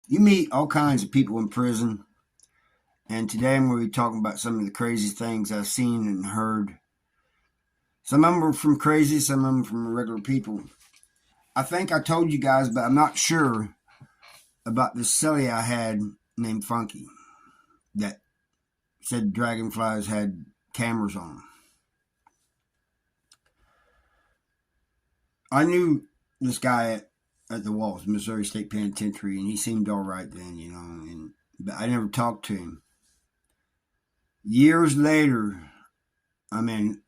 You meet all kinds of people in prison, and today I'm going to be talking about some of the crazy things I've seen and heard. Some of them are from crazy, some of them from regular people. I think I told you guys, but I'm not sure about this celly I had named Funky that said dragonflies had cameras on them. I knew this guy at the Walls, Missouri State Penitentiary, and he seemed all right then, but I never talked to him. Years later, I'm in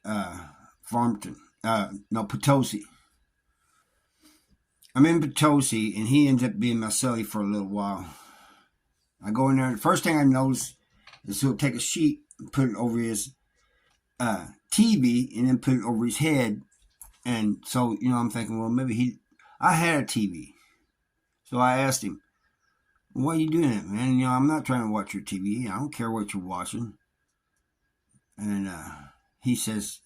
Farmington, no, Potosi. I'm in Potosi, and he ends up being my celly for a little while. I go in there, and the first thing I notice is he'll take a sheet and put it over his TV and then put it over his head. And so, I'm thinking, well, I had a TV. So I asked him, why are you doing it, man? I'm not trying to watch your TV. I don't care what you're watching. And he says,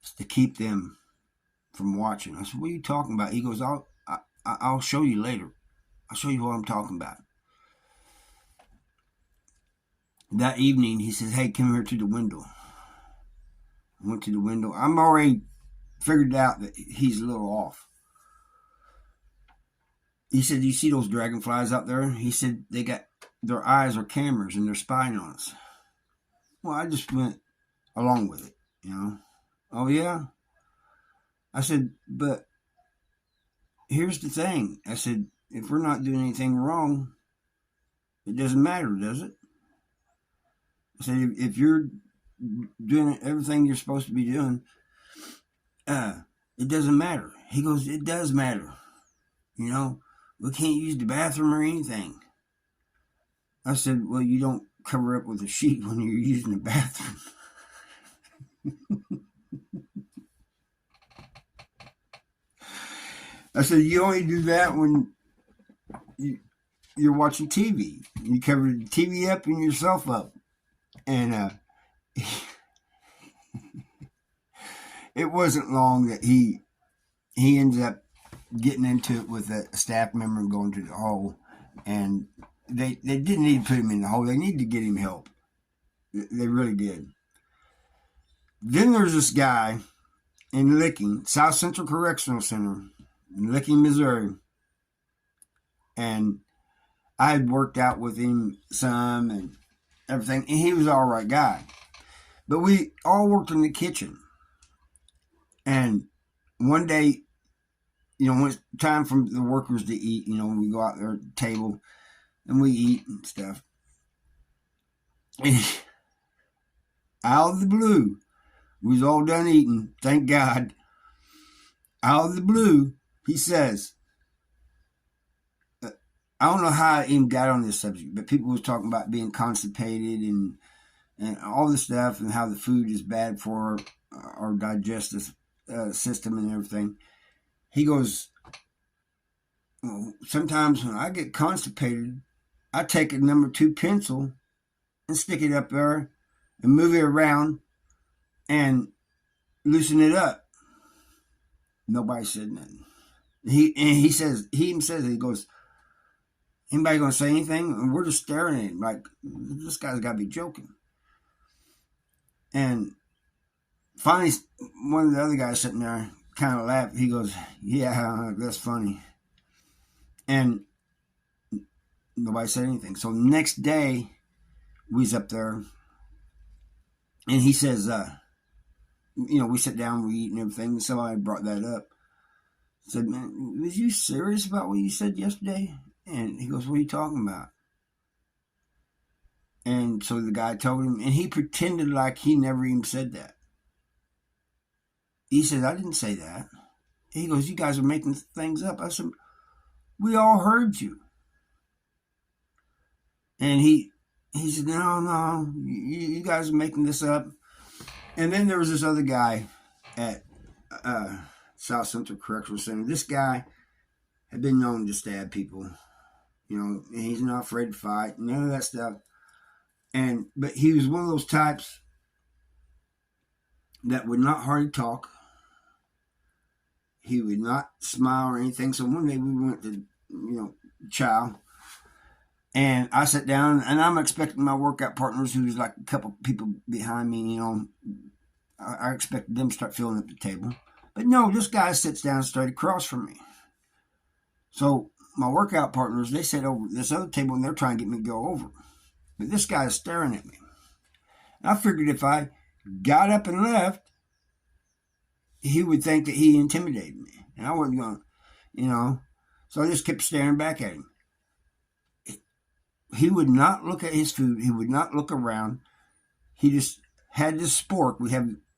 it's to keep them from watching. I said, what are you talking about? He goes, I'll show you later. I'll show you what I'm talking about. That evening, he says, hey, come here to the window. I went to the window. I'm already figured out that he's a little off. He said, you see those dragonflies out there? He said, they got their eyes are cameras and they're spying on us. Well, I just went along with it, Oh, yeah? I said, but here's the thing. I said, if we're not doing anything wrong, it doesn't matter, does it? I said, if you're doing everything you're supposed to be doing, it doesn't matter. He goes, it does matter. We can't use the bathroom or anything. I said, well, you don't cover up with a sheet when you're using the bathroom. I said, you only do that when you're watching TV. You cover the TV up and yourself up. And it wasn't long that he ended up getting into it with a staff member and going to the hole. And they didn't need to put him in the hole. They needed to get him help. They really did. Then there's this guy in Licking, South Central Correctional Center, in Licking, Missouri. And I had worked out with him some and everything. And he was an all right guy. But we all worked in the kitchen. And one day, when it's time for the workers to eat, we go out there at the table and we eat and stuff. And out of the blue, we was all done eating, thank God. Out of the blue, he says, I don't know how I even got on this subject, but people was talking about being constipated and all this stuff and how the food is bad for our digestive system and everything. He goes, well, sometimes when I get constipated, I take a number 2 pencil and stick it up there and move it around and loosen it up. Nobody said nothing. He even says, he goes, anybody gonna say anything? And we're just staring at him like, this guy's gotta be joking. And finally, one of the other guys sitting there kind of laughed. He goes, yeah, that's funny. And nobody said anything. So the next day, we was up there, and he says, we sit down, we eat and everything, and somebody brought that up. I said, man, was you serious about what you said yesterday? And he goes, what are you talking about? And so the guy told him, and he pretended like he never even said that. He said, I didn't say that. He goes, you guys are making things up. I said, we all heard you. And he said, no, you guys are making this up. And then there was this other guy at South Central Correctional Center. This guy had been known to stab people. And he's not afraid to fight, none of that stuff. But he was one of those types that would not hardly talk. He would not smile or anything. So one day we went to, chow, And I sat down, and I'm expecting my workout partners, who's like a couple people behind me, I expected them to start filling up the table. But no, this guy sits down straight across from me. So my workout partners, they sit over this other table, and they're trying to get me to go over. But this guy is staring at me. And I figured if I got up and left, he would think that he intimidated me. And I wasn't going to. So I just kept staring back at him. He would not look at his food. He would not look around. He just had this spork.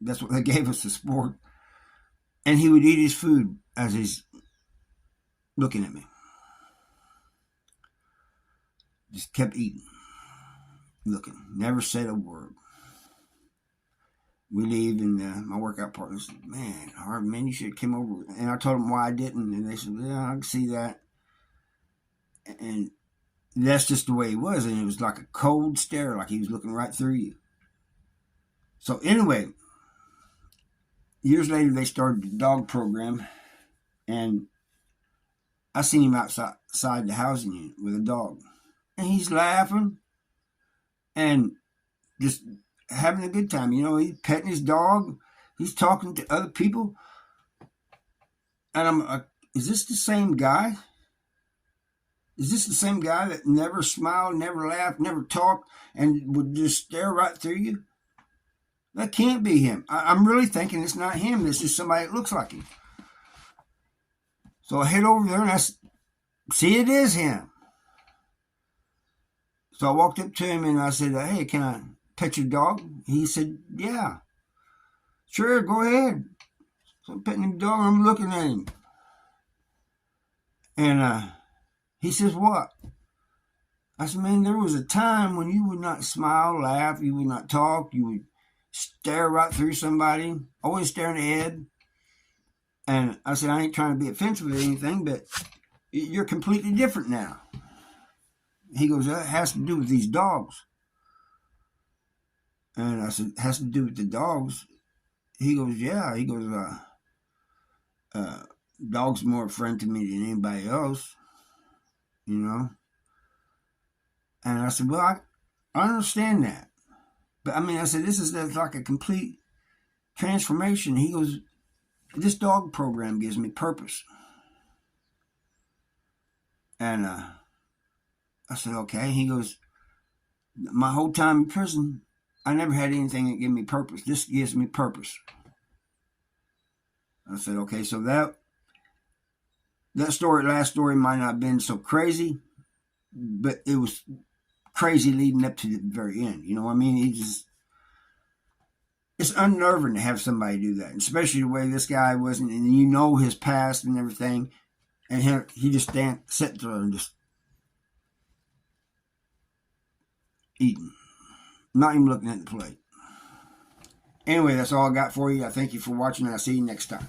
That's what they gave us, the spork. And he would eat his food as he's looking at me. Just kept eating, looking. Never said a word. We leave, and my workout partner said, "Man, Harvey, man, you should have come over." And I told them why I didn't, and they said, "Yeah, I can see that." And that's just the way he was, and it was like a cold stare, like he was looking right through you. So anyway, years later, they started the dog program, and I seen him outside the housing unit with a dog, and he's laughing and just having a good time. He's petting his dog. He's talking to other people. And I'm like, is this the same guy? Is this the same guy that never smiled, never laughed, never talked, and would just stare right through you? That can't be him. I'm really thinking it's not him. It's just somebody that looks like him. So I head over there, and I see it is him. So I walked up to him, and I said, "Hey, can I pet your dog?" He said, "Yeah, sure, go ahead." So I'm petting the dog, and I'm looking at him. And he says, "What?" I said, "Man, there was a time when you would not smile, laugh, you would not talk, you would stare right through somebody, always staring ahead." And I said, "I ain't trying to be offensive or anything, but you're completely different now." He goes, "That has to do with these dogs." And I said, "Has to do with the dogs?" He goes, "Yeah." He goes, "Dog's more a friend to me than anybody else, you know." And I said, "Well, I understand that. But I said, that's like a complete transformation." He goes, "This dog program gives me purpose." And I said, "Okay." He goes, "My whole time in prison, I never had anything that gave me purpose. This gives me purpose." I said, "Okay, so that last story might not have been so crazy, but it was crazy leading up to the very end. You know what I mean? It's unnerving to have somebody do that, especially the way this guy wasn't, and his past and everything, and he just sitting there and just eating, not even looking at the plate. Anyway, that's all I got for you. I thank you for watching, and I'll see you next time.